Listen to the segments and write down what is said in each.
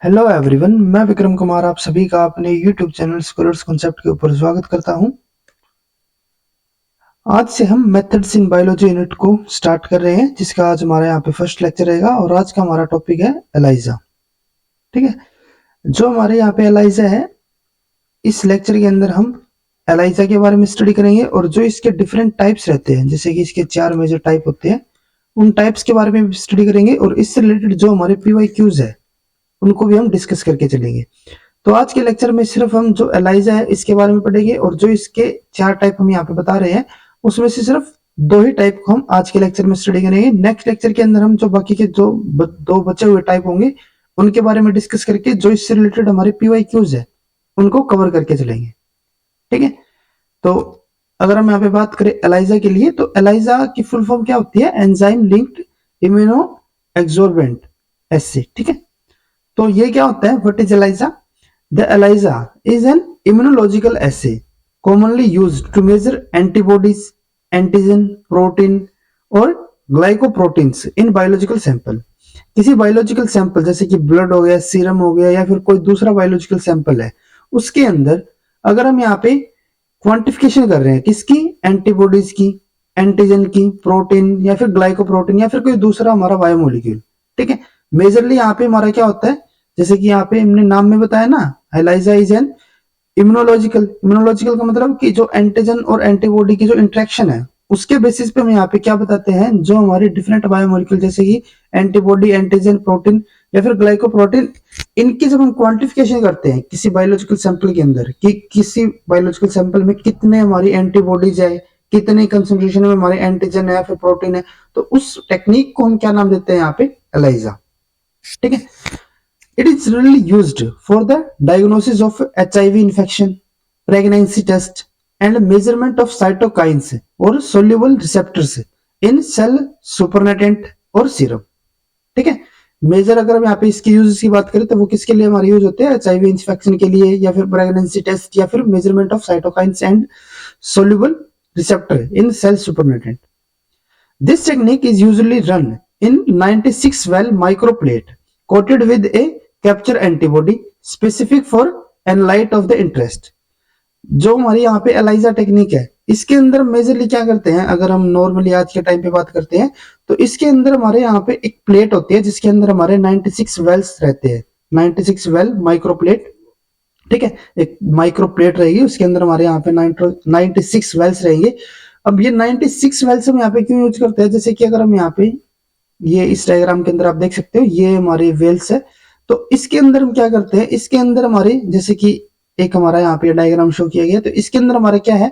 Hello everyone, मैं विक्रम कुमार आप सभी का अपने यूट्यूब चैनल स्कॉलर्स कॉन्सेप्ट के ऊपर स्वागत करता हूं। आज से हम मेथड्स इन बायोलॉजी यूनिट को स्टार्ट कर रहे हैं, जिसका आज हमारा यहाँ पे फर्स्ट लेक्चर रहेगा और आज का हमारा टॉपिक है एलाइजा। ठीक है, जो हमारे यहाँ पे एलाइजा है, इस लेक्चर के अंदर हम एलाइजा के बारे में स्टडी करेंगे और जो इसके डिफरेंट टाइप्स रहते हैं, जैसे कि इसके 4 मेजर टाइप होते हैं, उन टाइप्स के बारे में स्टडी करेंगे और इससे रिलेटेड जो हमारे PYQs है उनको भी हम डिस्कस करके चलेंगे। तो आज के लेक्चर में सिर्फ हम जो एलाइजा है इसके बारे में पढ़ेंगे और जो इसके 4 टाइप हम यहाँ पे बता रहे हैं उसमें से सिर्फ 2 ही टाइप को हम आज के लेक्चर में स्टडी करेंगे। नेक्स्ट लेक्चर के अंदर हम जो बाकी के जो 2 बचे हुए टाइप होंगे उनके बारे में डिस्कस करके जो इससे रिलेटेड हमारे PYQs है उनको कवर करके चलेंगे। ठीक है, तो अगर हम यहाँ पे बात करें एलाइजा के लिए, तो एलाइजा की फुल फॉर्म क्या होती है? Enzyme linked immunosorbent assay. ठीक है, तो ये क्या होता है? What is ELISA? The ELISA is an immunological assay commonly used to measure antibodies, antigen, protein और ग्लाइकोप्रोटीन्स इन बायोलॉजिकल सैंपल। किसी बायोलॉजिकल सैंपल जैसे कि ब्लड हो गया, सीरम हो गया या फिर कोई दूसरा बायोलॉजिकल सैंपल है, उसके अंदर अगर हम यहाँ पे क्वांटिफिकेशन कर रहे हैं किसकी? एंटीबॉडीज की, एंटीजन की, प्रोटीन या फिर ग्लाइकोप्रोटीन या फिर कोई दूसरा हमारा बायोमोलिक्यूल। ठीक है, मेजरली यहाँ पे हमारा क्या होता है, जैसे कि यहाँ पे हमने नाम में बताया ना, एलाइजा इज एन इम्यूनोलॉजिकल का मतलब कि जो एंटीजन और एंटीबॉडी की जो इंटरेक्शन है उसके बेसिस पे हम यहाँ पे क्या बताते हैं, जो हमारे डिफरेंट बायोमोलिक्यूल जैसे कि एंटीबॉडी, एंटीजन, प्रोटीन या फिर ग्लाइकोप्रोटीन, इनकी जब हम क्वांटिफिकेशन करते हैं किसी बायोलॉजिकल सैंपल के अंदर कि किसी बायोलॉजिकल सैंपल में कितने हमारी एंटीबॉडीज है, कितने कंसंट्रेशन में हमारे एंटीजन है या फिर प्रोटीन है, तो उस टेक्निक को हम क्या नाम देते हैं यहाँ पे? एलाइजा। ठीक है, it is really used for the diagnosis of HIV infection, pregnancy test, and measurement of cytokines or soluble receptors in cell supernatant और serum। ठीक है, मेजर अगर हम यहाँ पे इसके यूज की बात करें तो वो किसके लिए हमारे यूज होते हैं? HIV इन्फेक्शन के लिए या फिर प्रेगनेंसी टेस्ट या फिर measurement of cytokines and soluble receptor in cell supernatant। This technique is usually run in 96 well microplate coated with a capture antibody specific for analyte of the interest. जो हमारी यहाँ पे एलाइजा टेक्निक है, इसके अंदर majorly क्या करते हैं, अगर हम नॉर्मली आज के टाइम पे बात करते हैं तो इसके अंदर हमारे यहाँ पे एक प्लेट होती है जिसके अंदर हमारे 96 वेल्स रहते हैं, 96 वेल माइक्रो प्लेट। ठीक है, एक माइक्रो प्लेट रहेगी, उसके अंदर हमारे यहाँ पे 96 वेल्स रहेंगे। अब ये 96 वेल्स हम यहाँ पे क्यों यूज करते हैं? जैसे कि अगर हम यहाँ पे ये इस डायग्राम के अंदर आप देख सकते हो, ये हमारे वेल्स है, तो इसके अंदर हम क्या करते हैं, इसके अंदर हमारे जैसे कि एक हमारा यहाँ पे डायग्राम शो किया गया, तो इसके अंदर हमारा क्या है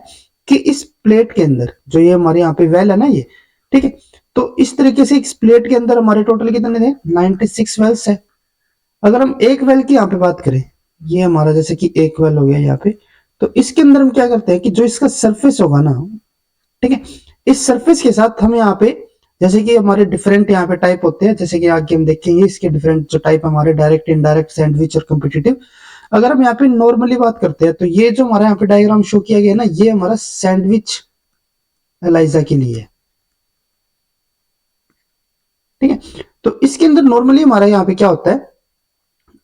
कि इस प्लेट के अंदर जो ये हमारे यहाँ पे वेल है ना, ये ठीक है, तो इस तरीके से इस प्लेट के अंदर हमारे टोटल कितने थे? 96 वेल्स है। अगर हम एक वेल की यहाँ पे बात करें, ये हमारा जैसे कि एक वेल हो गया यहाँ पे, तो इसके अंदर हम क्या करते हैं कि जो इसका सरफेस होगा ना, ठीक है, इस सरफेस के साथ हम यहाँ पे जैसे कि हमारे डिफरेंट यहाँ पे टाइप होते हैं, जैसे कि आगे हम देखेंगे इसके डिफरेंट जो टाइप हमारे डायरेक्ट, इनडायरेक्ट, सैंडविच और कॉम्पिटिटिव। अगर हम यहाँ पे नॉर्मली बात करते हैं तो ये जो हमारा यहाँ पे डायग्राम शो किया गया ना, ये हमारा सैंडविच एलाइजा के लिए है। ठीक है, तो इसके अंदर नॉर्मली हमारा यहाँ पे क्या होता है,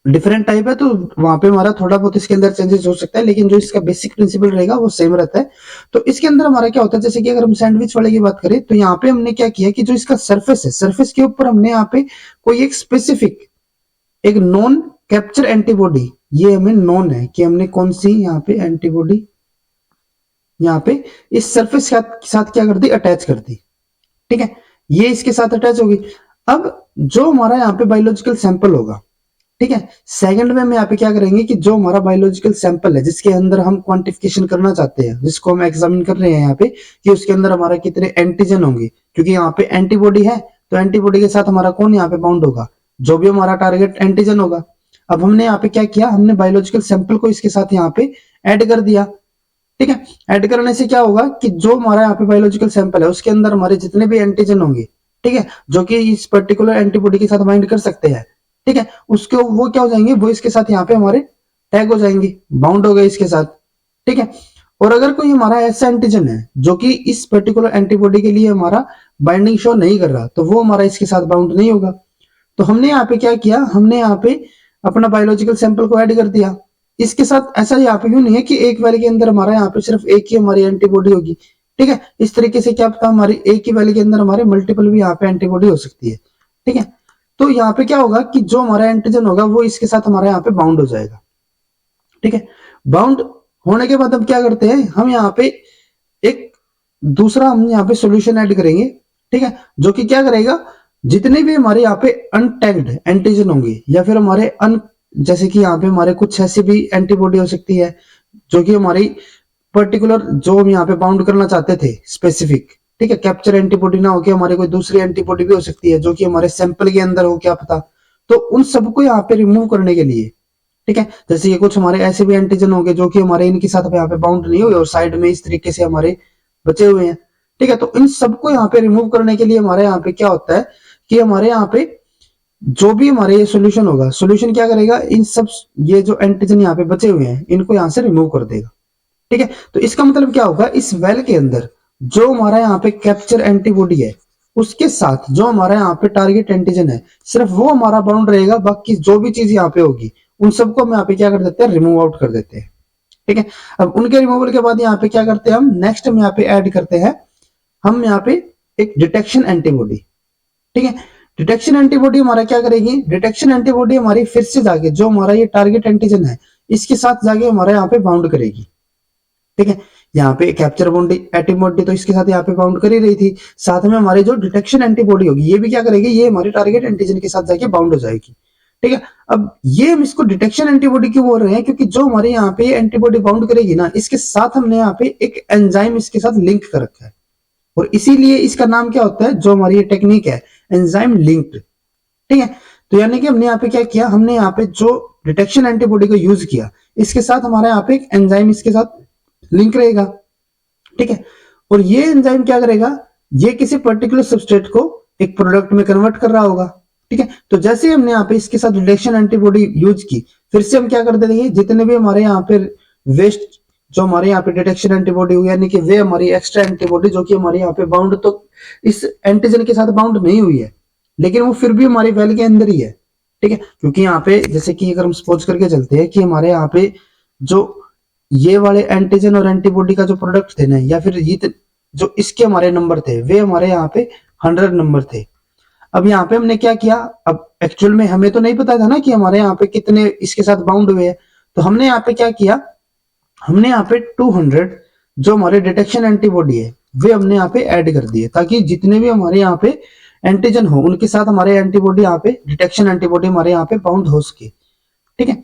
डिफरेंट टाइप है तो वहां पे हमारा थोड़ा बहुत इसके अंदर चेंजेस हो सकता है, लेकिन जो इसका बेसिक प्रिंसिपल रहेगा वो सेम रहता है। तो इसके अंदर हमारा क्या होता है, जैसे कि अगर हम सैंडविच वाले की बात करें तो यहाँ पे हमने क्या किया कि जो इसका सरफेस है, सरफेस के ऊपर हमने यहाँ पे कोई एक स्पेसिफिक एक नॉन कैप्चर एंटीबॉडी, ये हमें नॉन है कि हमने कौन सी यहाँ पे एंटीबॉडी यहाँ पे इस सरफेस के साथ क्या कर दी, अटैच कर दी। ठीक है, ये इसके साथ अटैच होगी। अब जो हमारा यहाँ पे बायोलॉजिकल सैंपल होगा, ठीक है, सेकंड में हम यहाँ पे क्या करेंगे कि जो हमारा बायोलॉजिकल सैंपल है जिसके अंदर हम क्वांटिफिकेशन करना चाहते हैं, जिसको हम एग्जामिन कर रहे हैं यहाँ पे कि उसके अंदर हमारा कितने एंटीजन होंगे, क्योंकि यहाँ पे एंटीबॉडी है तो एंटीबॉडी के साथ हमारा कौन यहाँ पे बाउंड होगा, जो भी हमारा टारगेट एंटीजन होगा। अब हमने यहाँ पे क्या किया, हमने बायोलॉजिकल सैंपल को इसके साथ यहाँ पे ऐड कर दिया। ठीक है, ऐड करने से क्या होगा कि जो हमारा यहाँ पे बायोलॉजिकल सैंपल है उसके अंदर हमारे जितने भी एंटीजन होंगे, ठीक है, जो कि इस पर्टिकुलर एंटीबॉडी के साथ बाइंड कर सकते हैं, ठीक है, उसके वो क्या हो जाएंगे, वो इसके साथ यहाँ पे हमारे टैग हो जाएंगे, बाउंड हो गए इसके साथ। ठीक है, और अगर कोई हमारा ऐसा एंटीजन है जो कि इस पर्टिकुलर एंटीबॉडी के लिए हमारा बाइंडिंग शो नहीं कर रहा, तो वो हमारा इसके साथ बाउंड नहीं होगा। तो हमने यहाँ पे क्या किया, हमने यहाँ पे अपना बायोलॉजिकल सैंपल को ऐड कर दिया। इसके साथ ऐसा यहाँ पे यूं नहीं है कि एक वेल के अंदर हमारा यहाँ पे सिर्फ एक ही हमारी एंटीबॉडी होगी, ठीक है। इस तरीके से क्या पता हमारी एक ही वेल के अंदर हमारे मल्टीपल भी यहाँ पे एंटीबॉडी हो सकती है, ठीक है। तो यहाँ पे क्या होगा कि जो हमारा एंटीजन होगा वो इसके साथ हमारे यहाँ पे बाउंड हो जाएगा, ठीक है। बाउंड होने के बाद हम क्या करते हैं, हम यहाँ पे एक दूसरा हम यहाँ पे सॉल्यूशन ऐड करेंगे, ठीक है, जो कि क्या करेगा, जितने भी हमारे यहाँ पे अनटैग्ड एंटीजन होंगे या फिर हमारे जैसे कि यहाँ पे हमारे कुछ ऐसी भी एंटीबॉडी हो सकती है जो कि हमारी पर्टिकुलर जो हम यहाँ पे बाउंड करना चाहते थे स्पेसिफिक, ठीक है, कैप्चर एंटीबॉडी ना होकर हमारे कोई दूसरी एंटीबॉडी भी हो सकती है जो कि हमारे सैंपल के अंदर हो, क्या पता। तो उन सबको यहाँ पे रिमूव करने के लिए, ठीक है, जैसे ये कुछ हमारे ऐसे भी एंटीजन होंगे जो कि हमारे इनके साथ यहाँ पे बाउंड नहीं हुए और साइड में इस तरीके से हमारे बचे हुए हैं, ठीक है। तो इन सबको यहाँ पे रिमूव करने के लिए हमारे यहाँ पे क्या होता है कि हमारे यहाँ पे जो भी हमारे ये सोल्यूशन होगा, सोल्यूशन क्या करेगा, इन सब ये जो एंटीजन यहाँ पे बचे हुए हैं इनको यहाँ से रिमूव कर देगा, ठीक है। तो इसका मतलब क्या होगा, इस वेल के अंदर जो हमारा यहाँ पे कैप्चर एंटीबॉडी है उसके साथ जो हमारा यहाँ पे टारगेट एंटीजन है सिर्फ वो हमारा बाउंड रहेगा, बाकी जो भी चीज यहाँ पे होगी उन सबको हम यहाँ पे क्या कर देते हैं, रिमूव आउट कर देते हैं, ठीक है। अब उनके रिमूवल के बाद यहाँ पे क्या करते हैं, हम नेक्स्ट हम यहाँ पे ऐड करते हैं, हम यहाँ पे एक डिटेक्शन एंटीबॉडी, ठीक है। डिटेक्शन एंटीबॉडी हमारा क्या करेगी, डिटेक्शन एंटीबॉडी हमारी फिर से जाके जो हमारा ये टारगेट एंटीजन है इसके साथ जाके हमारे यहाँ पे बाउंड करेगी, ठीक है। यहाँ पे कैप्चर एंटीबॉडी तो इसके साथ यहाँ पे बाउंड कर ही रही थी, साथ में हमारी जो डिटेक्शन एंटीबॉडी होगी ये भी क्या करेगी, ये हमारे टारगेट एंटीजन के साथ जाके बाउंड हो जाएगी, ठीक है। अब ये हम इसको डिटेक्शन एंटीबॉडी क्यों बोल रहे हैं, क्योंकि जो हमारे यहाँ पे एंटीबॉडी बाउंड करेगी ना इसके साथ हमने यहाँ पे एक एंजाइम इसके साथ लिंक कर रखा है और इसीलिए इसका नाम क्या होता है, जो हमारी ये टेक्निक है एंजाइम लिंक्ड, ठीक है। तो यानी कि हमने यहाँ पे क्या किया, हमने यहाँ पे जो डिटेक्शन एंटीबॉडी को यूज किया इसके साथ हमारा यहाँ पे एक एंजाइम इसके साथ लिंक रहेगा, ठीक है। और ये एंजाइम क्या करेगा, ये किसी पर्टिकुलर सबस्ट्रेट को एक प्रोडक्ट में कन्वर्ट कर रहा होगा, ठीक है। तो जैसे हमने यहाँ पे इसके साथ डिटेक्शन एंटीबॉडी यूज की, फिर से हम क्या कर देंगे, जितने भी हमारे यहाँ पे वेस्ट जो हमारे यहाँ पे डिटेक्शन एंटीबॉडी हुई यानी कि वे हमारी एक्स्ट्रा एंटीबॉडी जो कि हमारे यहाँ पे बाउंड तो इस एंटीजन के साथ बाउंड नहीं हुई है लेकिन वो फिर भी हमारी वेल के अंदर ही है, ठीक है। क्योंकि यहाँ पे जैसे कि अगर हम सपोज करके चलते हैं कि हमारे यहाँ पे जो ये वाले एंटीजन और एंटीबॉडी का जो प्रोडक्ट थे ना या फिर ये जो इसके हमारे नंबर थे वे हमारे यहाँ पे 100 नंबर थे। अब यहाँ पे हमने क्या किया, अब एक्चुअल में हमें तो नहीं पता था ना कि हमारे यहाँ पे कितने इसके साथ बाउंड हुए हैं, तो हमने यहाँ पे क्या किया, हमने यहाँ पे 200 जो हमारे डिटेक्शन एंटीबॉडी है वे हमने यहाँ पे ऐड कर दिए ताकि जितने भी हमारे यहाँ पे एंटीजन हो उनके साथ हमारे एंटीबॉडी यहाँ पे डिटेक्शन एंटीबॉडी हमारे यहाँ पे बाउंड हो सके, ठीक है।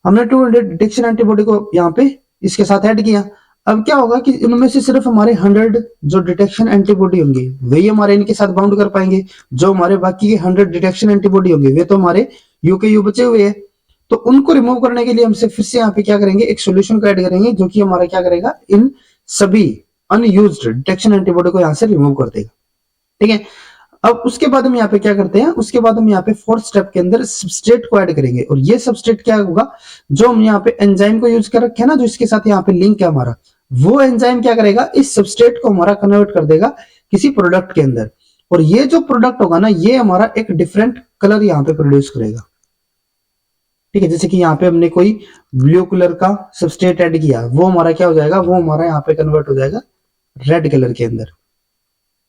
हमने 200 डिटेक्शन एंटीबॉडी को यहाँ पे इसके साथ ऐड किया। अब क्या होगा कि इनमें से सिर्फ हमारे 100 जो डिटेक्शन एंटीबॉडी होंगे वही हमारे इनके साथ बाउंड कर पाएंगे, जो हमारे बाकी के 100 डिटेक्शन एंटीबॉडी होंगे वे तो हमारे यू के यू बचे हुए हैं। तो उनको रिमूव करने के लिए हमसे फिर से यहाँ पे क्या करेंगे, एक सोल्यूशन को ऐड करेंगे जो कि हमारा क्या करेगा, इन सभी अनयूज्ड डिटेक्शन एंटीबॉडी को यहाँ से रिमूव कर देगा, ठीक है। अब उसके बाद हम यहाँ पे क्या करते हैं, उसके बाद हम यहाँ पे फोर्थ स्टेप के अंदर सबस्ट्रेट को ऐड करेंगे और ये सबस्ट्रेट क्या होगा, जो हम यहाँ पे एंजाइम को यूज कर रखे हैं ना जो इसके साथ यहाँ पे लिंक है हमारा, वो एंजाइम क्या करेगा, इस सबस्ट्रेट को हमारा कन्वर्ट कर देगा किसी प्रोडक्ट के अंदर और ये जो प्रोडक्ट होगा ना ये हमारा एक डिफरेंट कलर यहाँ पे प्रोड्यूस करेगा, ठीक है। जैसे कि यहाँ पे हमने कोई ब्लू कलर का सबस्ट्रेट ऐड किया, वो हमारा क्या हो जाएगा, वो हमारा यहाँ पे कन्वर्ट हो जाएगा रेड कलर के अंदर,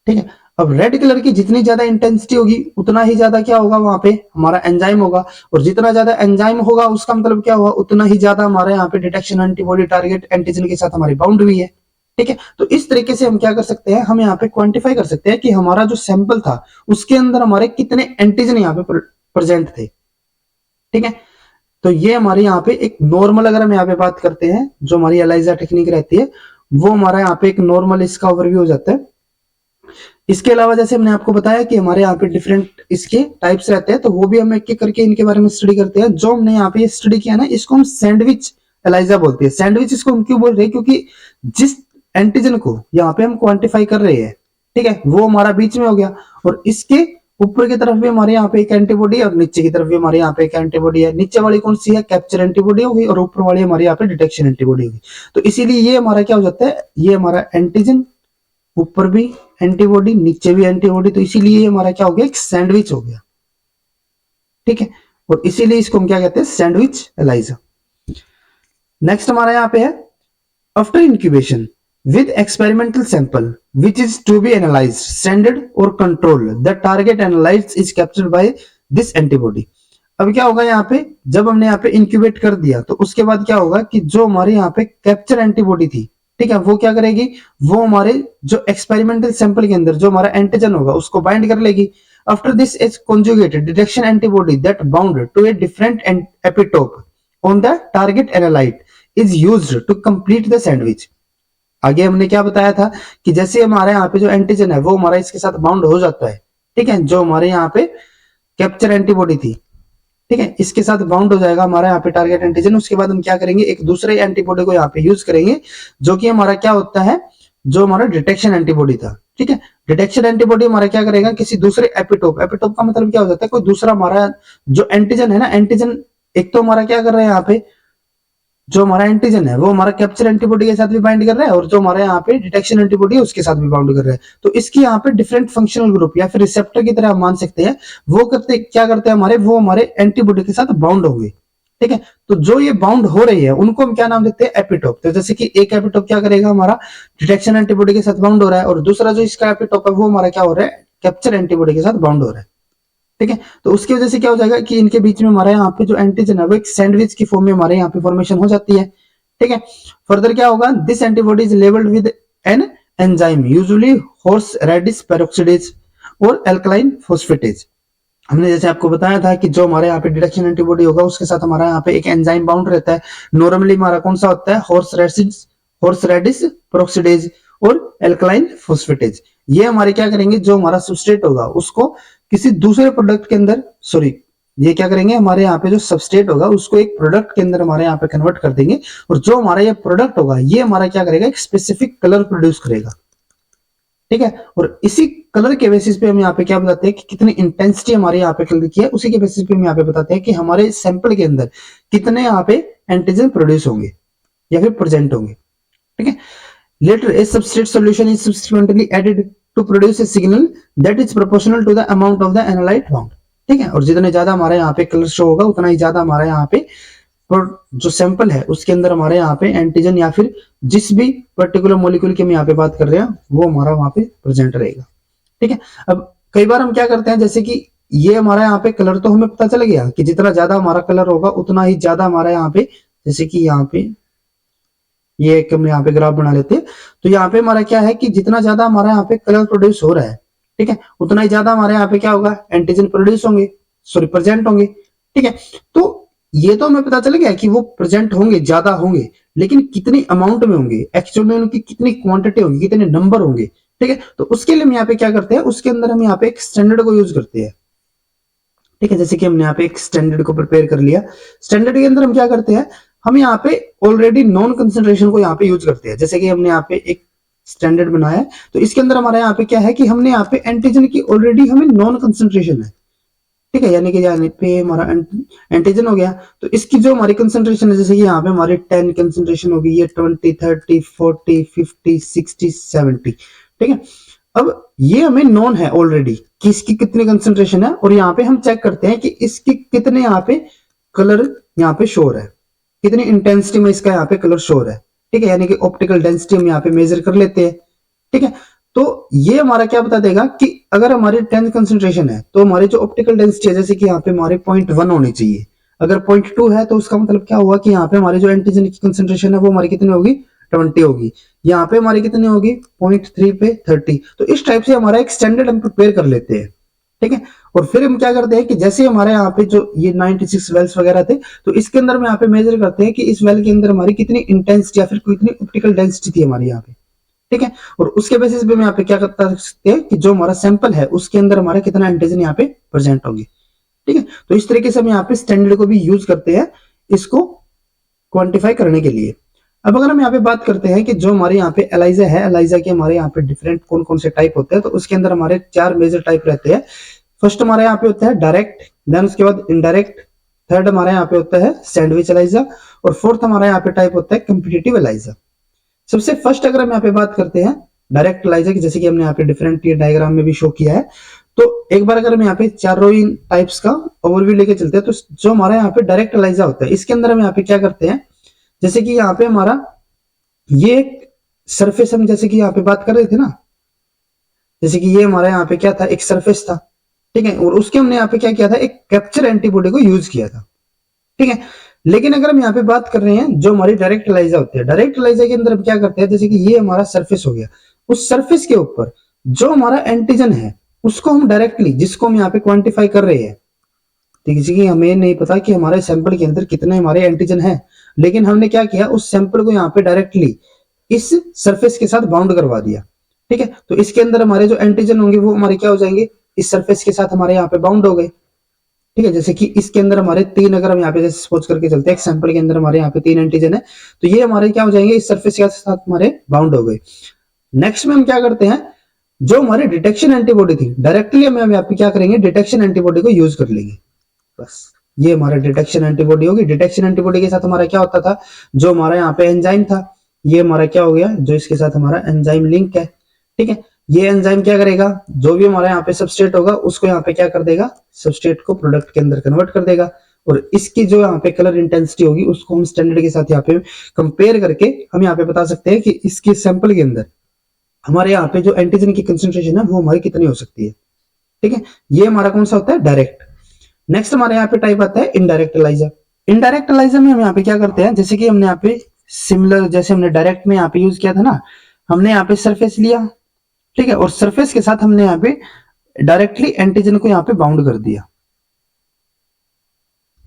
ठीक है। अब रेड कलर की जितनी ज्यादा इंटेंसिटी होगी उतना ही ज्यादा क्या होगा, वहां पे हमारा एंजाइम होगा और जितना ज्यादा एंजाइम होगा उसका मतलब क्या होगा, उतना ही ज्यादा हमारे यहाँ पे डिटेक्शन एंटीबॉडी टारगेट एंटीजन के साथ हमारी बाउंड हुई है, ठीक है। तो इस तरीके से हम क्या कर सकते हैं, हम यहाँ पे क्वांटिफाई कर सकते हैं कि हमारा जो सैंपल था उसके अंदर हमारे कितने एंटीजन यहाँ पे प्रेजेंट थे, ठीक है। तो ये हमारे यहाँ पे एक नॉर्मल, अगर हम यहाँ पे बात करते हैं जो हमारी एलाइजा टेक्निक रहती है वो हमारा यहाँ पे एक नॉर्मल इसका ओवरव्यू हो जाता है। इसके अलावा जैसे हमने आपको बताया कि हमारे यहाँ पे डिफरेंट इसके टाइप्स रहते हैं तो वो भी हम एक एक करके इनके बारे में स्टडी करते हैं। जो हमने यहाँ पे स्टडी किया ना इसको हम सैंडविच एलाइजा बोलते हैं। सैंडविच इसको हम क्यों बोल रहे हैं, क्योंकि जिस एंटीजन को यहाँ पे हम क्वांटिफाई कर रहे हैं, ठीक है, वो हमारा बीच में हो गया और इसके ऊपर की तरफ भी हमारे यहाँ पे एक एंटीबॉडी और नीचे की तरफ भी हमारे यहाँ पे एक एंटीबॉडी है। नीचे वाली कौन सी है, कैप्चर एंटीबॉडी होगी और ऊपर वाली हमारे यहाँ पे डिटेक्शन एंटीबॉडी होगी। तो इसीलिए ये हमारा क्या हो जाता है, ये हमारा एंटीजन ऊपर भी एंटीबॉडी नीचे भी एंटीबॉडी, तो इसीलिए हमारा क्या हो गया, एक सैंडविच हो गया, ठीक है। और इसीलिए इसको हम क्या कहते हैं, सैंडविच एलाइजा। नेक्स्ट हमारा यहाँ पे है after incubation with experimental sample which is to be analyzed, standard or control, the target analytes is captured by this antibody। अब क्या होगा यहाँ पे, जब हमने यहाँ पे इंक्यूबेट कर दिया तो उसके बाद क्या होगा कि जो हमारे यहाँ पे कैप्चर एंटीबॉडी थी, ठीक है, वो क्या करेगी, वो हमारे जो एक्सपेरिमेंटल सैंपल के अंदर जो हमारा एंटीजन होगा उसको बाइंड कर लेगी। After this is conjugated detection antibody that bound to a different epitope on the target analyte is used to complete the sandwich। आगे हमने क्या बताया था कि जैसे हमारे यहाँ पे जो एंटीजन है वो हमारा इसके साथ बाउंड हो जाता है, ठीक है, जो हमारे यहाँ पे कैप्चर एंटीबॉडी थी, ठीक है, इसके साथ बाउंड हो जाएगा हमारा यहाँ पे टारगेट एंटीजन। उसके बाद हम क्या करेंगे, एक दूसरे एंटीबॉडी को यहाँ पे यूज करेंगे जो कि हमारा क्या होता है, जो हमारा डिटेक्शन एंटीबॉडी था, ठीक है। डिटेक्शन एंटीबॉडी हमारा क्या करेगा, किसी दूसरे एपिटोप, एपिटोप का मतलब क्या हो जाता है, कोई दूसरा हमारा जो एंटीजन है ना, एंटीजन एक तो हमारा क्या कर रहा है यहाँ पे, जो हमारा एंटीजन है वो हमारा कैप्चर एंटीबॉडी के साथ भी बाइंड कर रहा है और जो हमारे यहाँ पे डिटेक्शन एंटीबॉडी है उसके साथ भी बाउंड कर रहा है। तो इसकी यहाँ पे डिफरेंट फंक्शनल ग्रुप या फिर रिसेप्टर की तरह हम मान सकते हैं, वो करते क्या करते हैं हमारे, वो हमारे एंटीबॉडी के साथ बाउंड होंगे, ठीक है। तो जो ये बाउंड हो रही है उनको हम क्या नाम देते हैं, एपिटोप। तो जैसे कि एक एपिटोप क्या करेगा, हमारा डिटेक्शन एंटीबॉडी के साथ बाउंड हो रहा है और दूसरा जो इसका एपिटोप है वो हमारा क्या हो रहा है, कैप्चर एंटीबॉडी के साथ बाउंड हो रहा है, ठीक है। तो उसकी वजह से क्या हो जाएगा कि इनके बीच में हमारे यहाँ पे जो एंटीजन है वो एक सैंडविच की फॉर्म में हमारे यहाँ पे फॉर्मेशन हो जाती है, ठीक है। फर्दर क्या होगा, this antibody is labelled with an enzyme usually horseradish peroxidase और एल्कलाइन फॉस्फेटेज। हमने जैसे आपको बताया था कि जो हमारे यहाँ पे डिटेक्शन एंटीबॉडी होगा उसके साथ हमारा यहाँ पे एक एंजाइम बाउंड रहता है। नॉर्मली हमारा कौन सा होता है, हॉर्स रेडिस पेरोक्सिडेज और एल्कलाइन फॉस्फेटेज। ये हमारे क्या करेंगे, जो हमारा सबस्ट्रेट होगा उसको किसी दूसरे प्रोडक्ट के अंदर, सॉरी ये क्या करेंगे, हमारे यहाँ पे जो सबस्ट्रेट होगा उसको एक प्रोडक्ट के अंदर हमारे यहाँ पे कन्वर्ट कर देंगे और जो हमारा ये प्रोडक्ट होगा ये हमारा क्या करेगा, एक स्पेसिफिक कलर प्रोड्यूस करेगा, ठीक है। और इसी कलर के बेसिस पे हम यहाँ पे क्या बताते हैं कि कितनी इंटेंसिटी हमारे यहाँ पे कलर की है, उसी के बेसिस पे हम यहाँ पे बताते हैं कि हमारे सैंपल के अंदर कितने यहाँ पे एंटीजन प्रोड्यूस होंगे या फिर प्रेजेंट होंगे, ठीक है। Later a substrate solution is subsequently added to produce a signal that is proportional to the amount of the analyte bound, ठीक है। और जितने ज्यादा हमारे यहाँ पे कलर शो होगा उतना ही ज्यादा हमारे यहाँ पे जो सैंपल है उसके अंदर हमारे यहाँ पे एंटीजन या फिर जिस भी पर्टिकुलर मॉलिक्यूल की हम यहाँ पे बात कर रहे हैं वो हमारा वहां पे प्रेजेंट रहेगा, ठीक है। अब कई बार हम क्या करते हैं, जैसे कि ये हमारा यहाँ पे कलर तो हमें पता चल गया कि जितना ज्यादा हमारा कलर होगा उतना ही ज्यादा हमारा यहाँ पे, जैसे कि यहाँ पे ये एक हम यहाँ पे ग्राफ बना लेते हैं, तो यहाँ पे हमारा क्या है कि जितना ज्यादा हमारा यहाँ पे कलर प्रोड्यूस हो रहा है, ठीक है, उतना ही ज्यादा हमारे यहाँ पे क्या होगा, एंटीजन प्रोड्यूस होंगे, सॉरी प्रेजेंट होंगे, ठीक है। तो ये तो हमें पता चल गया कि वो प्रेजेंट होंगे, ज्यादा होंगे, लेकिन कितनी अमाउंट में होंगे, एक्चुअल में उनकी कितनी क्वांटिटी होगी, कितने नंबर होंगे, ठीक है। तो उसके लिए हम यहाँ पे क्या करते हैं, उसके अंदर हम यहाँ पे एक स्टैंडर्ड को यूज करते हैं, ठीक है। जैसे कि हमने यहाँ पे एक स्टैंडर्ड को प्रिपेयर कर लिया, स्टैंडर्ड के अंदर हम क्या करते हैं, हम यहाँ पे ऑलरेडी नॉन कंसेंट्रेशन को यहाँ पे यूज करते हैं। जैसे कि हमने यहाँ पे एक स्टैंडर्ड बनाया है तो इसके अंदर हमारे यहाँ पे क्या है कि हमने यहाँ पे एंटीजन की ऑलरेडी हमें नॉन कंसेंट्रेशन है, ठीक है, यानी कि यहाँ पे हमारा एंटीजन हो गया, तो इसकी जो हमारी कंसेंट्रेशन है, जैसे कि यहाँ पे हमारी 10 कंसेंट्रेशन होगी, ये 20 30 40 50 60 70, ठीक है। अब ये हमें नॉन है ऑलरेडी कि इसकी कितनी कंसेंट्रेशन है और यहाँ पे हम चेक करते हैं कि इसकी कितने यहाँ पे कलर यहाँ पे शो है, कितनी इंटेंसिटी में इसका यहाँ पे कलर शो है, ठीक है, यानी कि ऑप्टिकल डेंसिटी हम यहाँ पे मेजर कर लेते हैं, ठीक है। तो ये हमारा क्या बता देगा कि अगर हमारी 10 कंसेंट्रेशन है तो हमारी जो ऑप्टिकल डेंसिटी है, जैसे कि यहाँ पे हमारे 0.1 होनी चाहिए, अगर 0.2 है तो उसका मतलब क्या हुआ कि यहाँ पे हमारी जो एंटीजन की कंसेंट्रेशन है वो हमारी कितनी होगी, 20 होगी, यहाँ पे हमारी कितनी होगी 0.3 पे 30। तो इस टाइप से हमारा एक स्टैंडर्ड हम प्रिपेयर कर लेते हैं, ठीक है। और फिर हम क्या करते हैं कि जैसे हमारे यहाँ पे जो ये 96 वेल्स वगैरह थे तो इसके अंदर हम यहाँ पे मेजर करते हैं कि इस वेल के अंदर हमारी कितनी इंटेंसिटी या फिर कितनी ऑप्टिकल डेंसिटी थी हमारी यहाँ पे, ठीक है। और उसके बेसिस पे हम यहाँ पे क्या कर सकते हैं कि जो हमारा सैंपल है उसके अंदर हमारा कितना एंटीजन यहाँ पे प्रेजेंट होंगे, ठीक है। तो इस तरीके से हम यहाँ पे स्टैंडर्ड को भी यूज करते हैं इसको क्वांटिफाई करने के लिए। अब अगर हम यहाँ पे बात करते हैं कि जो हमारे यहाँ पे एलाइजा है, एलाइजा के हमारे यहाँ पे डिफरेंट कौन कौन से टाइप होते हैं, तो उसके अंदर हमारे 4 मेजर टाइप रहते हैं। फर्स्ट हमारे यहाँ पे होता है डायरेक्ट, देन उसके बाद इनडायरेक्ट, थर्ड हमारे यहाँ पे होता है सैंडविच एलाइजा और फोर्थ हमारे यहाँ पे टाइप होता है कॉम्पिटिटिव एलाइजा। सबसे फर्स्ट अगर हम यहाँ पे बात करते हैं डायरेक्ट एलाइजा की, जैसे कि हमने यहाँ पे डिफरेंट डायग्राम में भी शो किया है, तो एक बार अगर हम यहाँ पे चारों टाइप्स का ओवरव्यू लेके चलते हैं। तो जो हमारा यहाँ पे डायरेक्ट एलाइजा होता है, इसके अंदर हम यहाँ पे क्या करते हैं, जैसे कि यहाँ पे हमारा ये एक सरफेस, हम जैसे कि यहाँ पे बात कर रहे थे ना, जैसे कि ये हमारा यहाँ पे क्या था, एक सरफेस था, ठीक है, और उसके हमने यहाँ पे क्या किया था, एक कैप्चर एंटीबॉडी को यूज किया था, ठीक है। लेकिन अगर हम यहाँ पे बात कर रहे हैं जो हमारी डायरेक्ट एलाइजा होती है, डायरेक्ट एलाइजा के अंदर हम क्या करते हैं, जैसे कि ये हमारा सरफेस हो गया, उस सरफेस के ऊपर जो हमारा एंटीजन है उसको हम डायरेक्टली, जिसको हम यहाँ पे क्वांटिफाई कर रहे हैं, ठीक है, कि हमें नहीं पता कि हमारे सैंपल के अंदर कितने हमारे एंटीजन है, लेकिन हमने क्या किया, उस सैंपल को यहाँ पे डायरेक्टली इस सरफेस के साथ बाउंड करवा दिया, ठीक है। तो इसके अंदर हमारे जो एंटीजन होंगे वो हमारे क्या हो जाएंगे, इस सरफेस के साथ हमारे यहाँ पे बाउंड हो गए, ठीक है। जैसे कि इसके अंदर हमारे 3, अगर हम यहाँ पे जैसे सपोज करके चलते हैं, एक सैंपल के अंदर हमारे यहाँ पे 3 एंटीजन है, तो ये हमारे क्या हो जाएंगे, इस सरफेस के साथ हमारे बाउंड हो गए। नेक्स्ट में हम क्या करते हैं, जो हमारी डिटेक्शन एंटीबॉडी थी, डायरेक्टली हम यहाँ पे क्या करेंगे, डिटेक्शन एंटीबॉडी को यूज कर लेंगे, बस ये हमारा डिटेक्शन एंटीबॉडी होगी। डिटेक्शन एंटीबॉडी के साथ हमारा क्या होता था, जो हमारा यहाँ पे एंजाइम था, ये हमारा क्या हो गया, जो इसके साथ हमारा एंजाइम लिंक है, ठीक है। ये एंजाइम क्या करेगा, जो भी हमारा यहाँ पे सबस्ट्रेट होगा उसको यहाँ पे क्या कर देगा, सबस्ट्रेट को प्रोडक्ट के अंदर कन्वर्ट कर देगा, और इसकी जो यहाँ पे कलर इंटेंसिटी होगी उसको हम स्टैंडर्ड के साथ यहाँ पे कंपेयर करके हम यहाँ पे बता सकते हैं कि इसके सैंपल के अंदर हमारे यहाँ पे जो एंटीजन की कंसेंट्रेशन है वो हमारी कितनी हो सकती है, ठीक है। ये हमारा कौन सा होता है, डायरेक्ट। नेक्स्ट हमारे यहाँ पे टाइप आता है इनडायरेक्ट एलाइजा। इनडायरेक्ट एलाइजा में हम यहाँ पे क्या करते हैं, जैसे कि हमने यहाँ पे सिमिलर, जैसे हमने डायरेक्ट में यहाँ पे यूज किया था ना, हमने यहाँ पे सरफेस लिया, ठीक है, और सरफेस के साथ हमने यहाँ पे डायरेक्टली एंटीजन को यहाँ पे बाउंड कर दिया,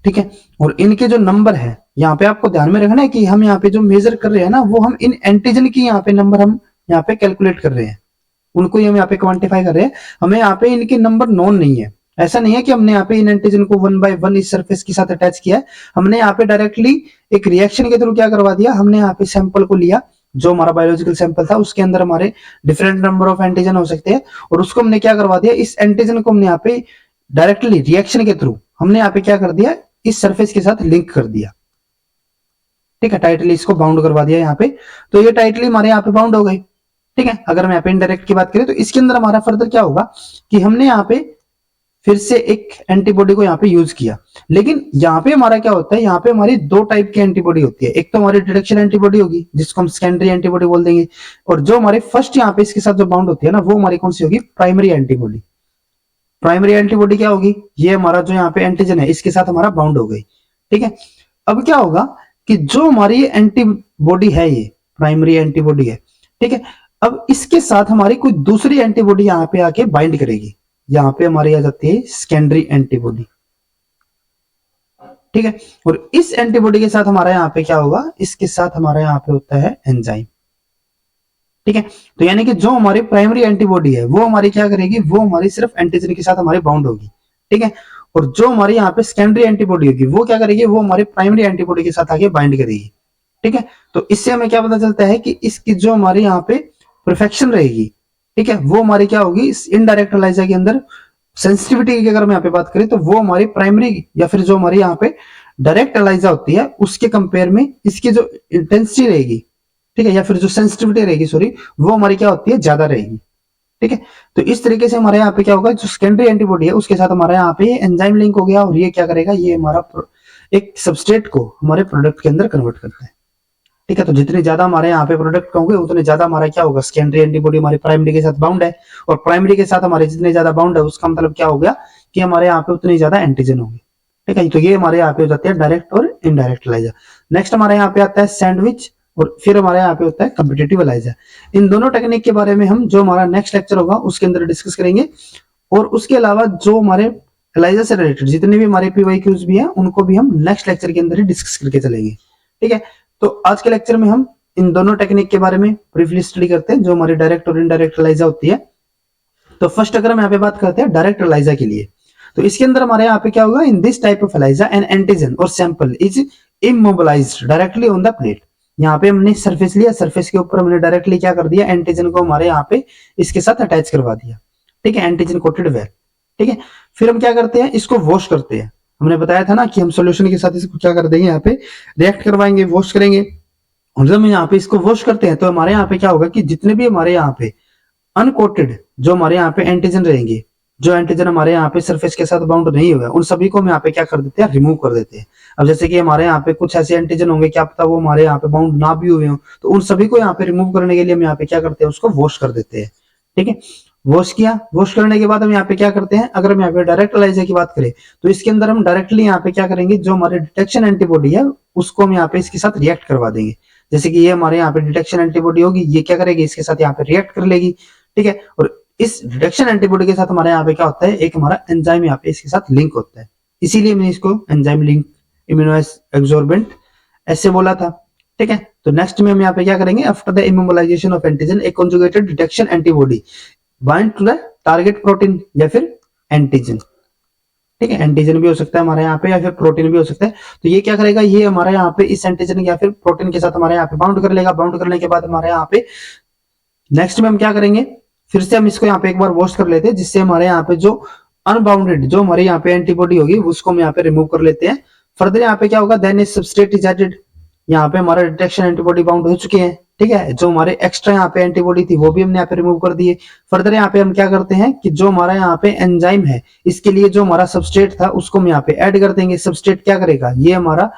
ठीक है। और इनके जो नंबर है यहाँ पे आपको ध्यान में रखना है कि हम यहाँ पे जो मेजर कर रहे हैं ना, वो हम इन एंटीजन की यहाँ पे नंबर हम यहाँ पे कैलकुलेट कर रहे हैं, उनको हम यहाँ पे क्वांटिफाई कर रहे हैं, हमें यहाँ पे इनके नंबर नोन नहीं है। ऐसा नहीं है कि हमने यहाँ पे इन एंटीजन को 1 बाय 1 इस सरफेस के साथ अटैच किया है, हमने यहाँ पे डायरेक्टली एक रिएक्शन के थ्रू क्या करवा दिया, हमने यहाँ पे सैंपल को लिया, जो हमारा बायोलॉजिकल सैंपल था उसके अंदर हमारे डिफरेंट नंबर ऑफ एंटीजन हो सकते हैं, और उसको हमने क्या करवा दिया, इस एंटीजन को हमने यहाँ पे डायरेक्टली रिएक्शन के थ्रू हमने यहाँ पे क्या कर दिया, इस सरफेस के साथ लिंक कर दिया, ठीक है, टाइटली इसको बाउंड करवा दिया यहाँ पे, तो ये टाइटली हमारे यहाँ पे बाउंड हो गई, ठीक है। अगर हम यहाँ पे इनडायरेक्ट की बात करें तो इसके अंदर हमारा फर्दर क्या होगा कि हमने यहाँ पे फिर से एक एंटीबॉडी को यहाँ पे यूज किया, लेकिन यहाँ पे हमारा क्या होता है, यहाँ पे हमारी 2 टाइप की एंटीबॉडी होती है, एक तो हमारी डिटेक्शन एंटीबॉडी होगी जिसको हम सेकेंडरी एंटीबॉडी बोल देंगे, और जो हमारे फर्स्ट यहाँ पे इसके साथ जो बाउंड होती है ना, वो हमारी कौन सी होगी, प्राइमरी एंटीबॉडी। प्राइमरी एंटीबॉडी क्या होगी, ये हमारा जो यहाँ पे एंटीजन है इसके साथ हमारा बाउंड हो गई, ठीक है। अब क्या होगा कि जो हमारी एंटीबॉडी है, ये प्राइमरी एंटीबॉडी है, ठीक है, अब इसके साथ हमारी कोई दूसरी एंटीबॉडी यहाँ पे आके बाइंड करेगी, यहाँ पे हमारी आ जाती है सेकेंडरी एंटीबॉडी, ठीक है। और इस एंटीबॉडी के साथ हमारा यहाँ पे क्या होगा, इसके साथ हमारा यहाँ पे होता है एंजाइम, ठीक है। तो यानी कि जो हमारी प्राइमरी एंटीबॉडी है वो हमारी क्या करेगी, वो हमारी सिर्फ एंटीजन के साथ हमारी बाउंड होगी, ठीक है। और जो हमारी यहाँ पे सेकेंडरी एंटीबॉडी होगी वो क्या करेगी, वो हमारी प्राइमरी एंटीबॉडी के साथ आगे बाइंड करेगी, ठीक है। तो इससे हमें क्या पता चलता है कि इसकी जो हमारी यहाँ पे परफेक्शन रहेगी, ठीक है, वो हमारी क्या होगी, इस इनडायरेक्ट एलाइजा के अंदर सेंसिटिविटी की अगर हम यहाँ पे बात करें तो वो हमारी प्राइमरी या फिर जो हमारी यहाँ पे डायरेक्ट एलाइजा होती है उसके कंपेयर में इसकी जो इंटेंसिटी रहेगी, ठीक है, या फिर जो सेंसिटिविटी रहेगी, सॉरी, वो हमारी क्या होती है, ज्यादा रहेगी, ठीक है। तो इस तरीके से हमारे यहाँ पे क्या होगा, जो सेकेंडरी एंटीबॉडी है उसके साथ हमारा यहाँ पे एंजाइम लिंक हो गया, और ये क्या करेगा, ये हमारा एक सबस्ट्रेट को हमारे प्रोडक्ट के अंदर कन्वर्ट करता है, ठीक है। तो जितने ज्यादा हमारे यहाँ पे प्रोडक्ट होंगे उतने ज्यादा हमारा क्या होगा, सेकेंडरी एंटीबॉडी हमारी प्राइमरी के साथ बाउंड है, और प्राइमरी के साथ हमारे जितने ज्यादा बाउंड है उसका मतलब क्या हो गया कि हमारे यहाँ पे उतनी ज्यादा एंटीजन होंगे, ठीक है। तो ये हमारे यहाँ पे हो जाते हैं डायरेक्ट और इनडायरेक्ट एलाइजा। नेक्स्ट हमारे यहाँ पे आता है सैंडविच, और फिर हमारे यहाँ पे होता है कॉम्पिटिटिव एलाइजा। इन दोनों टेक्निक के बारे में हम जो हमारा नेक्स्ट लेक्चर होगा उसके अंदर डिस्कस करेंगे, और उसके अलावा जो हमारे एलाइजा से रिलेटेड जितने भी हमारे पीवाईक्यूज भी हैं उनको भी हम नेक्स्ट लेक्चर के अंदर ही डिस्कस करके चलेंगे, ठीक है। तो आज के लेक्चर में हम इन दोनों टेक्निक के बारे में ब्रीफली स्टडी करते हैं, जो हमारी डायरेक्ट और इनडायरेक्ट एलाइजा होती है। तो फर्स्ट अगर हम यहाँ पे बात करते हैं डायरेक्ट एलाइजा के लिए, तो इसके अंदर हमारे यहाँ पे क्या होगा, in this type of ELISA an antigen और sample is immobilised directly on the plate. यहाँ पे हमने सरफेस लिया, सरफेस के ऊपर हमने डायरेक्टली क्या कर दिया, एंटीजन को हमारे यहाँ पे इसके साथ अटैच करवा दिया, ठीक है, एंटीजन कोटेड वेल, ठीक है। फिर हम क्या करते हैं, इसको वॉश करते हैं। हमने बताया था ना कि हम सॉल्यूशन के साथ इसको क्या कर देंगे, यहाँ पे रिएक्ट करवाएंगे, वॉश करेंगे, और जब हम यहाँ पे इसको वॉश करते हैं तो हमारे यहाँ पे क्या होगा कि जितने भी हमारे यहाँ पे अनकोटेड जो हमारे यहाँ पे एंटीजन रहेंगे जो एंटीजन हमारे यहाँ पे सरफेस के साथ बाउंड नहीं हुआ है उन सभी को हम यहाँ पे क्या कर देते हैं, रिमूव कर देते हैं। अब जैसे कि हमारे यहाँ पे कुछ ऐसे एंटीजन होंगे, क्या पता वो हमारे यहाँ पे बाउंड ना भी हुए हो, तो उन सभी को यहाँ पे रिमूव करने के लिए हम यहाँ पे क्या करते हैं, उसको वॉश कर देते हैं। ठीक है, वॉश किया, वॉश करने के बाद हम यहाँ पे क्या करते हैं, अगर हम यहाँ पे डायरेक्ट एलाइजा की बात करें तो इसके अंदर हम डायरेक्टली यहाँ पे क्या करेंगे, जो हमारे डिटेक्शन एंटीबॉडी है उसको हम यहाँ पे इसके साथ रिएक्ट करवा देंगे। जैसे कि ये हमारे यहाँ पे डिटेक्शन एंटीबॉडी होगी, ये क्या करेगी, इसके साथ यहाँ पे रिएक्ट कर लेगी। ठीक है, और इस डिटेक्शन एंटीबॉडी के साथ हमारे यहाँ पे क्या होता है, एक हमारा एंजाइम यहाँ पे इसके साथ लिंक होता है, इसीलिए मैंने इसको एंजाइम लिंक इम्यूनो एब्जॉर्बेंट ऐसे बोला था। ठीक है, तो नेक्स्ट में हम यहाँ पे क्या करेंगे, after the immobilisation of antigen a conjugated detection antibody bind to the target protein या फिर एंटीजन। ठीक है, एंटीजन भी हो सकता है हमारे यहाँ पे या फिर प्रोटीन भी हो सकता है। तो ये क्या करेगा, ये हमारे यहाँ पे इस एंटीजन या फिर प्रोटीन के साथ हमारे यहाँ पे बाउंड कर लेगा। बाउंड करने के बाद हमारे यहाँ पे नेक्स्ट में हम क्या करेंगे, फिर से हम इसको यहाँ पे एक बार वॉश कर लेते हैं, जिससे हमारे यहाँ पे जो अनबाउंडेड जो हमारे यहाँ पे एंटीबॉडी होगी उसको हम यहाँ पे रिमूव कर लेते हैं। फर्दर यहाँ पे क्या होगा, then is substrate is added, यहाँ पे हमारा डिटेक्शन एंटीबॉडी बाउंड हो चुके हैं। ठीक है, जो हमारे एक्स्ट्रा यहाँ पे एंटीबॉडी थी वो भी हमने यहाँ पे रिमूव कर दिए। फर्दर यहाँ पे हम क्या करते हैं कि जो हमारा यहाँ पे एंजाइम है, इसके लिए जो हमारा सबस्ट्रेट था उसको हम यहाँ पे ऐड कर देंगे। सबस्ट्रेट क्या करेगा, ये हमारा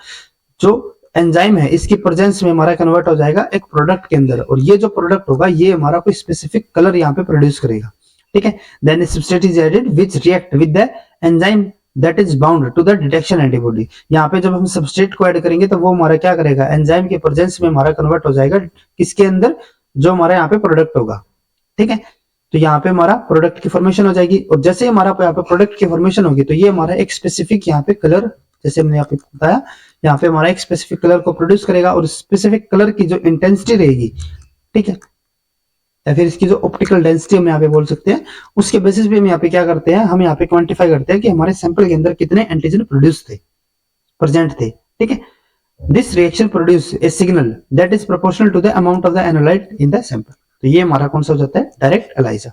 जो एंजाइम है इसकी प्रेजेंस में हमारा कन्वर्ट हो जाएगा एक प्रोडक्ट के अंदर, और ये जो प्रोडक्ट होगा ये हमारा कोई स्पेसिफिक कलर यहाँ पे प्रोड्यूस करेगा। ठीक है, then substrate is added which react with the enzyme that is bound to the detection antibody. यहाँ पे जब हम सबस्ट्रेट को ऐड करेंगे तो वो हमारा क्या करेगा, एंजाइम के प्रेजेंस में हमारा कन्वर्ट हो जाएगा किसके अंदर, जो हमारा यहाँ पे प्रोडक्ट होगा। ठीक है, तो यहाँ पे हमारा प्रोडक्ट की फॉर्मेशन हो जाएगी, और जैसे हमारा यहाँ पे प्रोडक्ट की फॉर्मेशन होगी तो ये हमारा एक स्पेसिफिक यहाँ पे कलर, जैसे हमने यहाँ पे बताया, यहाँ पे हमारा एक स्पेसिफिक कलर को प्रोड्यूस करेगा, और स्पेसिफिक कलर की जो इंटेंसिटी रहेगी, ठीक है, या फिर इसकी जो ऑप्टिकल डेंसिटी हम यहाँ पे बोल सकते हैं, उसके बेसिस पे हम यहाँ पे क्या करते हैं, हम यहाँ पे क्वांटिफाई करते हैं कि हमारे सैंपल के अंदर कितने एंटीजन प्रोड्यूस थे, प्रेजेंट थे। ठीक है, this reaction produce a signal that is proportional to the amount of the analyte in the sample. तो ये हमारा कौन सा हो जाता है, डायरेक्ट एलाइजा।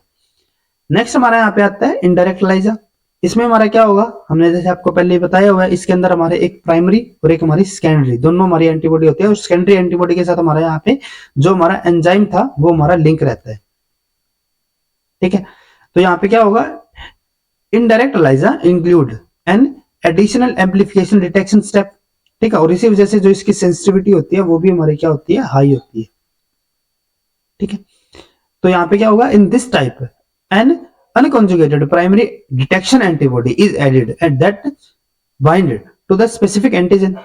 नेक्स्ट हमारा यहाँ पे आता है इनडायरेक्ट एलाइजा। इसमें हमारा क्या होगा, हमने जैसे आपको पहले ही बताया हुआ है, इसके अंदर हमारे एक प्राइमरी और एक हमारी सेकेंडरी, दोनों हमारी एंटीबॉडी होती है, और सेकेंडरी एंटीबॉडी के साथ हमारा यहाँ पे जो हमारा एंजाइम था वो हमारा लिंक रहता है। ठीक है, तो यहाँ पे क्या होगा, indirect ELISA include an additional amplification detection step. ठीक है, और इसी वजह से जो इसकी सेंसिटिविटी होती है वो भी हमारी क्या होती है, हाई होती है। ठीक है, तो यहाँ पे क्या होगा, in this type an unconjugated primary detection antibody is added and that bind to the specific antigen।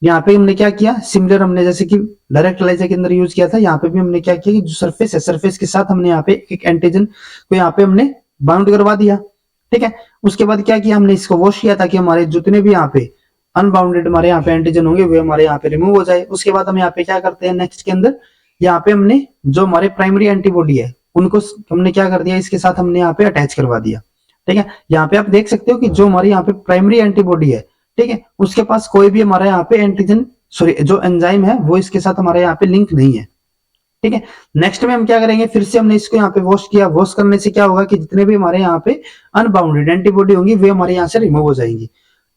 यहाँ पे हमने क्या किया, सिमिलर हमने जैसे कि डायरेक्ट एलाइजा के अंदर यूज किया था, यहाँ पे भी हमने क्या किया कि जो सरफेस है, सरफेस के साथ हमने यहाँ पे एक एंटीजन को यहाँ पे हमने बाउंड करवा दिया। ठीक है, उसके बाद क्या किया, हमने इसको वॉश किया ताकि हमारे जितने भी यहाँ पे अनबाउंडेड हमारे यहाँ पे एंटीजन होंगे वे हमारे यहाँ पे रिमूव हो जाए। उसके बाद हम यहाँ पे क्या करते हैं, नेक्स्ट के अंदर यहाँ पे हमने जो हमारे प्राइमरी एंटीबॉडी है उनको हमने क्या कर दिया, इसके साथ हमने यहाँ पे अटैच करवा दिया। ठीक है, यहाँ पे आप देख सकते हो कि जो हमारी यहाँ पे प्राइमरी एंटीबॉडी है, ठीक है, उसके पास कोई भी हमारे यहाँ पे एंटीजन सॉरी जो एंजाइम है वो इसके साथ हमारे यहाँ पे लिंक नहीं है। ठीक है, नेक्स्ट में हम क्या करेंगे, फिर से हमने इसको यहाँ पे वॉश किया। वॉश करने से क्या होगा कि जितने भी हमारे यहाँ पे अनबाउंडेड एंटीबॉडी होंगी वे हमारे यहाँ से रिमूव हो जाएंगी।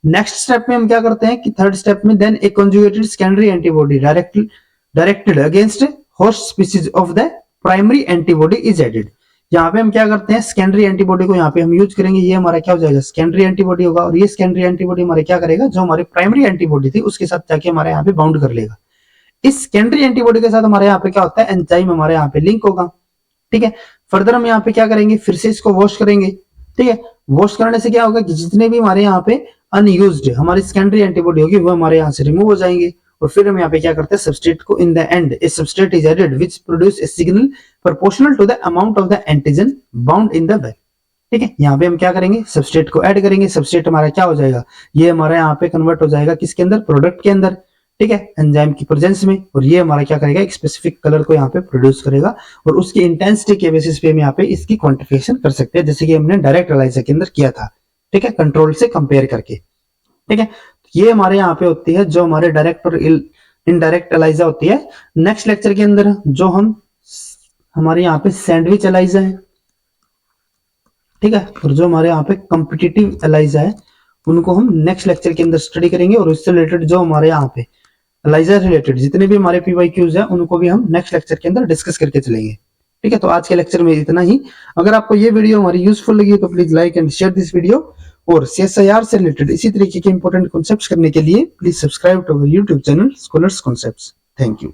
नेक्स्ट स्टेप में हम क्या करते हैं कि थर्ड स्टेप में then a conjugated secondary antibody directed against host species of the primary antibody is added. यहाँ पे हम क्या करते हैं, सेकेंडरी एंटीबॉडी को यहाँ पे हम यूज करेंगे, ये हमारा क्या हो जाएगा, सेकेंडरी एंटीबॉडी होगा, और ये सेकेंडरी एंटीबॉडी हमारे क्या करेगा, जो हमारी प्राइमरी एंटीबॉडी थी उसके साथ जाके हमारे यहाँ पे बाउंड कर लेगा। इस सेकेंडरी एंटीबॉडी के साथ हमारे यहाँ पे क्या होता है, एंजाइम हमारे यहाँ पे लिंक होगा। ठीक है, फर्दर हम यहाँ पे क्या करेंगे, फिर से इसको वॉश करेंगे। ठीक है, वॉश करने से क्या होगा कि जितने भी हमारे यहाँ पे अनयूज्ड हमारी सेकेंडरी एंटीबॉडी होगी वो हमारे यहाँ से रिमूव हो जाएंगे। और फिर हम यहाँ पे क्या करते हैं, सबस्ट्रेट को in the end a substrate is added which produce a signal proportional to the amount of the antigen bound in the well. ठीक है, यहाँ पे हम क्या करेंगे, सबस्ट्रेट को ऐड करेंगे। सबस्ट्रेट हमारा क्या हो जाएगा, ये हमारा यहाँ पे कन्वर्ट हो जाएगा किसके अंदर, प्रोडक्ट के अंदर। ठीक है, एंजाइम की प्रेजेंस में, और ये हमारा क्या करेगा, एक स्पेसिफिक कलर को यहाँ पे प्रोड्यूस करेगा, और उसकी इंटेंसिटी के बेसिस पे हम यहाँ पे इसकी क्वांटिफिकेशन कर सकते हैं, जैसे कि हमने डायरेक्ट एलाइजा के अंदर किया था। ठीक है, कंट्रोल से कंपेयर करके। ठीक है, ये हमारे यहाँ पे होती है जो हमारे डायरेक्ट और इनडायरेक्ट एलाइजा होती है। नेक्स्ट लेक्चर के अंदर जो हम हमारे यहाँ पे सैंडविच एलाइजा है, ठीक है, और जो हमारे यहाँ पे कॉम्पिटिटिव एलाइजा है उनको हम नेक्स्ट लेक्चर के अंदर स्टडी करेंगे, और उससे रिलेटेड जो हमारे यहाँ पे एलाइजा रिलेटेड जितने भी हमारे पीवाईक्यूज है उनको भी हम नेक्स्ट लेक्चर के अंदर डिस्कस करके चलेंगे। ठीक है, तो आज के लेक्चर में इतना ही। अगर आपको ये वीडियो हमारी यूजफुल लगी तो please like and share this video, और CSIR से रिलेटेड इसी तरीके के इंपॉर्टेंट कॉन्सेप्ट्स करने के लिए please subscribe to our YouTube channel scholars concepts. Thank you.